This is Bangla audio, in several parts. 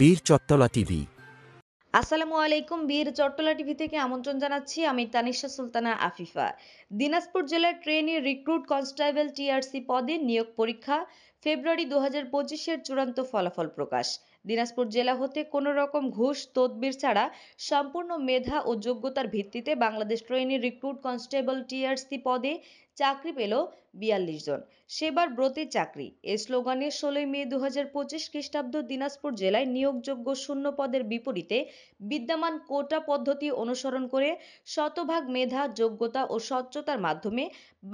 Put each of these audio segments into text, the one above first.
বীর চট্টলা টিভি। আসসালামু আলাইকুম। বীর চট্টলা টিভি থেকে আমন্ত্রণ জানাচ্ছি। আমি তানিশা সুলতানা আফিফা। দিনাজপুর জেলার ট্রেনি রিক্রুট কনস্টেবল টিআরসি পদে নিয়োগ পরীক্ষা ফেব্রুয়ারি ২০২৫-এর চূড়ান্ত ফলাফল প্রকাশ। দিনাজপুর জেলা হতে কোনো রকম ঘুষ তদবির ছাড়া সম্পূর্ণ মেধা ও যোগ্যতার ভিত্তিতে Bangladesh trainee recruit constable TRC পদে চাকরি পেল ৪২ জন। সেবার ব্রতে চাকরি এই স্লোগানে ১৬ মে ২০২৫ খ্রিস্টাব্দ দিনাজপুর জেলায় নিয়োগযোগ্য শূন্য পদের বিপরীতে বিদ্যমান কোটা পদ্ধতি অনুসরণ করে শতভাগ মেধা যোগ্যতা ও স্বচ্ছতার মাধ্যমে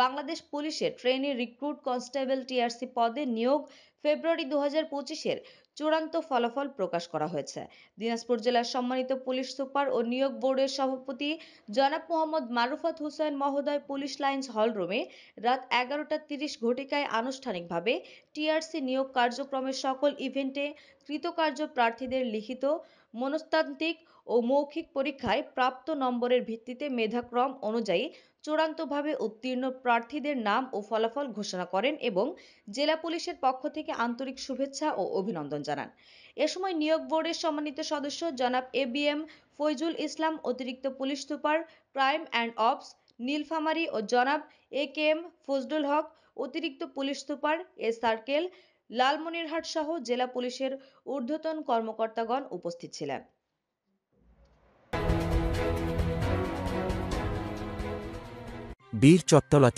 বাংলাদেশ পুলিশের ট্রেনি রিক্রুট কনস্টেবল টিআরসি পদে নিয়োগ ফেব্রুয়ারি ২০২৫-এর চূড়ান্ত ফলাফল প্রকাশ করা হয়েছে। দিনাজপুর জেলার সম্মানিত পুলিশ সুপার ও নিয়োগ বোর্ডের সভাপতি জনাব মোহাম্মদ মারুফাত হোসেন মহোদয় পুলিশ লাইন্স হলরুমে রাত ১১টা ৩০ আনুষ্ঠানিকভাবে টিআরসি নিয়োগ কার্যক্রমের সকল ইভেন্টে কৃতকার্য প্রার্থীদের লিখিত, মনস্তাত্ত্বিক ও মৌখিক পরীক্ষায় প্রাপ্ত নম্বরের ভিত্তিতে মেধাক্রম অনুযায়ী চূড়ান্তভাবে উত্তীর্ণ প্রার্থীদের নাম ও ফলাফল ঘোষণা করেন এবং জেলা পুলিশের পক্ষ থেকে আন্তরিক শুভেচ্ছা ও অভিনন্দন জানান। এ সময় নিয়োগ বোর্ডের সম্মানিত সদস্য জনাব এবিএম ফৈজুল ইসলাম, অতিরিক্ত police super crime and ops Nilphamari ও জনাব একেএম ফজলুল হক, অতিরিক্ত police super A circle Lalmonirhat সহ জেলা পুলিশের ঊর্ধ্বতন কর্মকর্তাগণ উপস্থিত ছিলেন। বীর চট্টলা